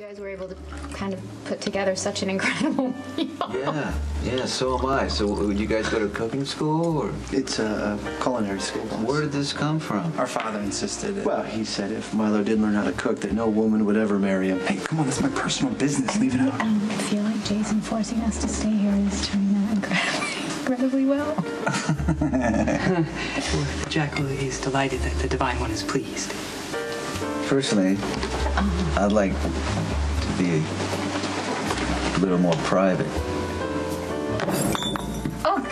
guys were able to kind of put together such an incredible meal. Yeah, so am I. So would you guys go to cooking school, or? It's a culinary school, boss. Where did this come from? Our father insisted. Well, he said if Milo did learn how to cook, that no woman would ever marry him. Hey, come on, that's my personal business. Leave it out. I feel like Jason forcing us to stay here is turning out incredibly well. Jack is delighted that the Divine One is pleased. Personally, I'd like to be a little more private. Oh.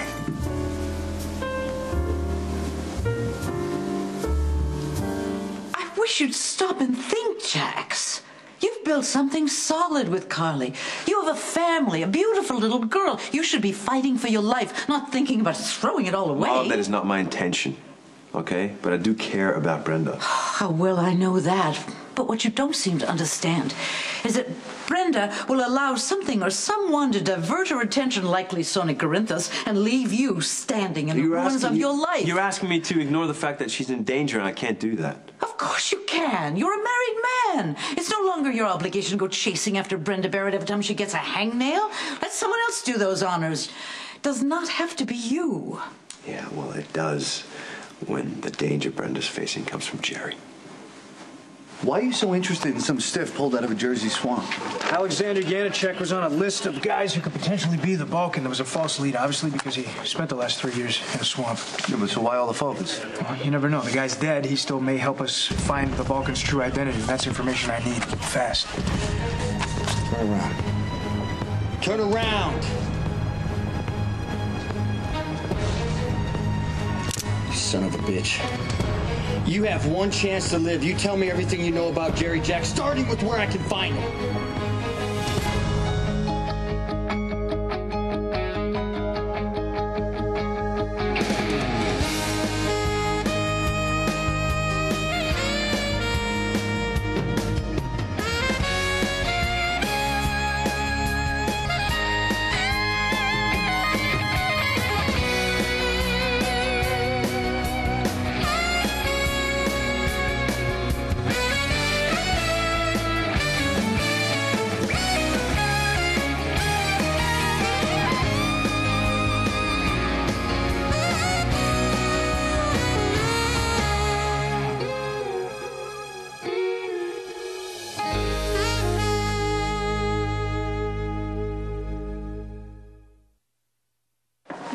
I wish you'd stop and think, Jax. You've built something solid with Carly. You have a family, a beautiful little girl. You should be fighting for your life, not thinking about throwing it all away. Mom, that is not my intention, okay? But I do care about Brenda. How well I know that. But what you don't seem to understand is that Brenda will allow something or someone to divert her attention, likely Sonic Corinthus, and leave you standing in the ruins of your life. You're asking me to ignore the fact that she's in danger, and I can't do that. Of course you can. You're a married man. It's no longer your obligation to go chasing after Brenda Barrett every time she gets a hangnail. Let someone else do those honors. It does not have to be you. Yeah, well, it does when the danger Brenda's facing comes from Jerry. Why are you so interested in some stiff pulled out of a Jersey swamp? Alexander Yanicek was on a list of guys who could potentially be the Balkan. There was a false lead, obviously, because he spent the last 3 years in a swamp. Yeah, but so why all the focus? Well, you never know. The guy's dead. He still may help us find the Balkan's true identity. That's information I need fast. Turn around. Turn around! You son of a bitch. You have one chance to live. You tell me everything you know about Jerry Jack, starting with where I can find him.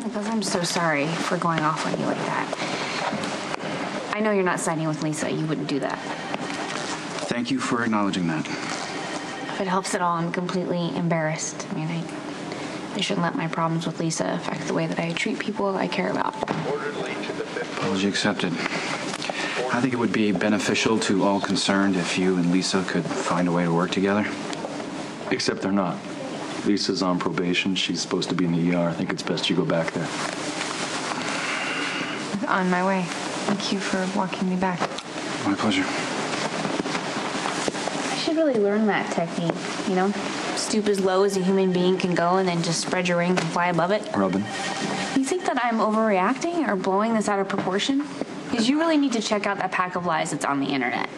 Because I'm so sorry for going off on you like that. I know you're not siding with Lisa. You wouldn't do that. Thank you for acknowledging that. If it helps at all, I'm completely embarrassed. I mean, I shouldn't let my problems with Lisa affect the way that I treat people I care about. Apology accepted. I think it would be beneficial to all concerned if you and Lisa could find a way to work together. Except they're not. Lisa's on probation. She's supposed to be in the ER. I think it's best you go back there. On my way. Thank you for walking me back. My pleasure. I should really learn that technique, you know? Stoop as low as a human being can go and then just spread your wings and fly above it. Robin? You think that I'm overreacting or blowing this out of proportion? Because you really need to check out that pack of lies that's on the internet.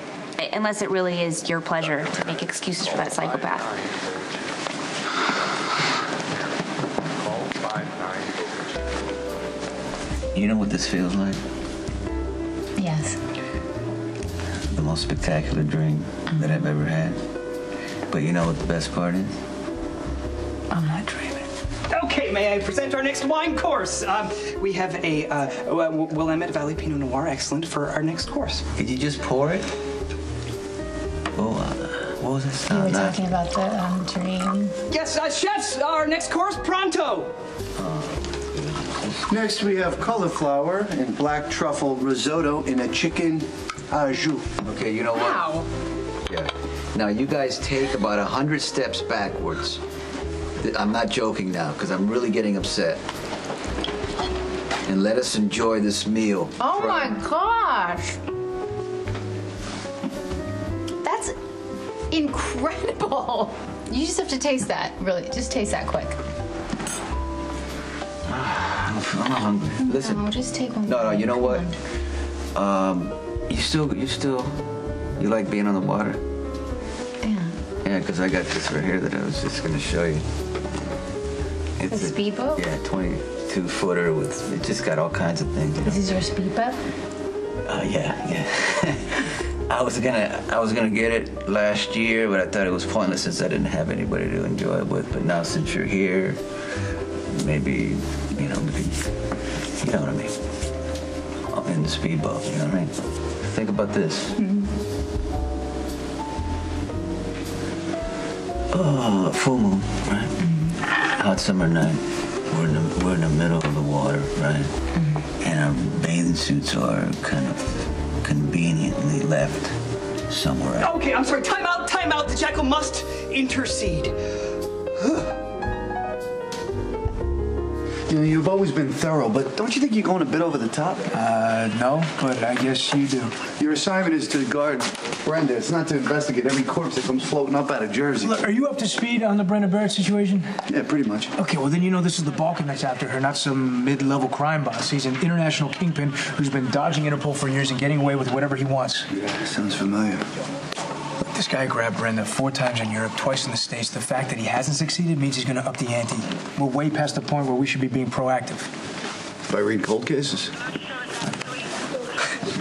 Unless it really is your pleasure to make excuses for that psychopath. You know what this feels like? Yes. The most spectacular dream that I've ever had. But you know what the best part is? I'm not dreaming. Okay, may I present our next wine course? We have a Willamette Valley Pinot Noir, excellent, for our next course. Did you just pour it? Oh, what was this? You were talking about the dream. Yes, chefs, our next course, pronto! Next, we have cauliflower and black truffle risotto in a chicken au jus. Okay, you know what? Wow. Yeah. Now, you guys take about 100 steps backwards. I'm not joking now, because I'm really getting upset. And let us enjoy this meal. Oh my gosh. That's incredible. You just have to taste that, really. Just taste that quick. I'm not hungry. Listen. No, just take one. No, you know what? You like being on the water? Yeah. Yeah, because I got this right here that I was just going to show you. It's A speedboat? Yeah, 22-footer with, it just got all kinds of things. You know? This is your speedboat? Yeah. I was gonna get it last year, but I thought it was pointless since I didn't have anybody to enjoy it with. But now since you're here, maybe, you know, you know what I mean? I'm in the speedboat, you know what I mean? Think about this. Oh, full moon, right? Hot summer night. We're in the middle of the water, right? And our bathing suits are kind of conveniently left somewhere else. Okay, I'm sorry. Time out. The jackal must intercede. You know, you've always been thorough, but don't you think you're going a bit over the top? No, but I guess you do. Your assignment is to guard Brenda. It's not to investigate every corpse that comes floating up out of Jersey. Look, are you up to speed on the Brenda Barrett situation? Yeah, pretty much. Okay, well then you know this is the Balkan that's after her, not some mid-level crime boss. He's an international kingpin who's been dodging Interpol for years and getting away with whatever he wants. Yeah, sounds familiar. Look, this guy grabbed Brenda 4 times in Europe, twice in the States. The fact that he hasn't succeeded means he's going to up the ante. We're way past the point where we should be being proactive. By read cold cases?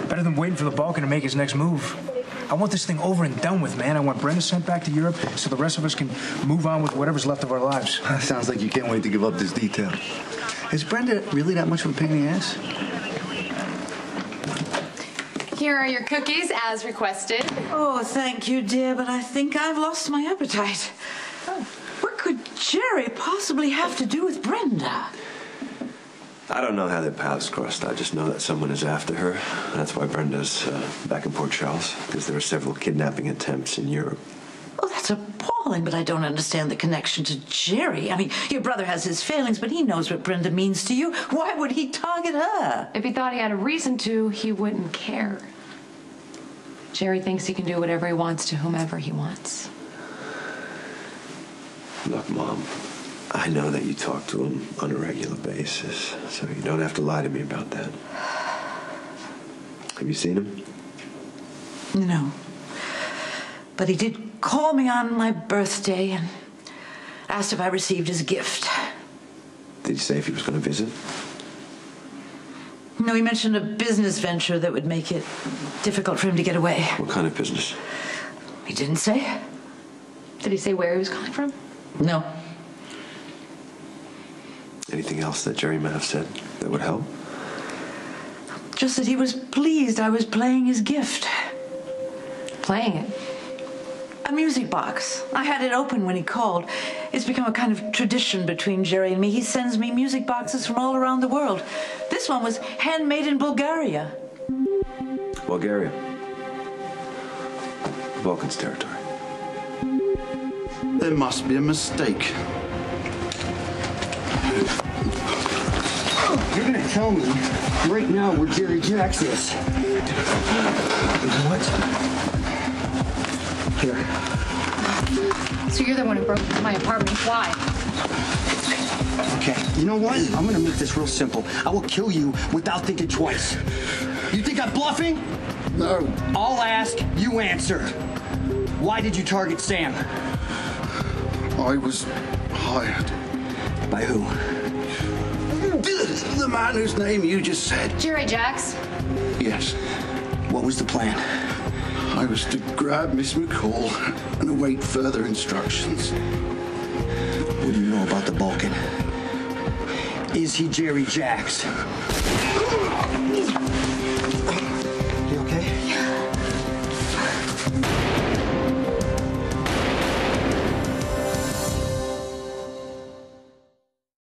Better than waiting for the Balkan to make his next move. I want this thing over and done with, man. I want Brenda sent back to Europe so the rest of us can move on with whatever's left of our lives. Sounds like you can't wait to give up this detail. Is Brenda really that much of a pain in the ass? Here are your cookies, as requested. Oh, thank you, dear, but I think I've lost my appetite. What could Jerry possibly have to do with Brenda? I don't know how their paths crossed. I just know that someone is after her. That's why Brenda's back in Port Charles, because there are several kidnapping attempts in Europe. Oh, that's appalling, but I don't understand the connection to Jerry. I mean, your brother has his failings, but he knows what Brenda means to you. Why would he target her? If he thought he had a reason to, he wouldn't care. Jerry thinks he can do whatever he wants to whomever he wants. Look, Mom, I know that you talk to him on a regular basis, so you don't have to lie to me about that. Have you seen him? No. But he did call me on my birthday and asked if I received his gift. Did he say if he was going to visit? No, he mentioned a business venture that would make it difficult for him to get away. What kind of business? He didn't say. Did he say where he was calling from? No. Anything else that Jerry might have said that would help? Just that he was pleased I was playing his gift. Playing it? A music box. I had it open when he called. It's become a kind of tradition between Jerry and me. He sends me music boxes from all around the world. This one was handmade in Bulgaria. Bulgaria. Balkans territory. There must be a mistake. You're gonna tell me right now where Jerry Jacks is. What? Here. So you're the one who broke into my apartment. Why? Okay, you know what? I'm gonna make this real simple. I will kill you without thinking twice. You think I'm bluffing? No. I'll ask, you answer. Why did you target Sam? I was hired. By who? The man whose name you just said. Jerry Jacks? Yes. What was the plan? I was to grab Miss McCall and await further instructions. What do you know about the Balkan? Is he Jerry Jacks?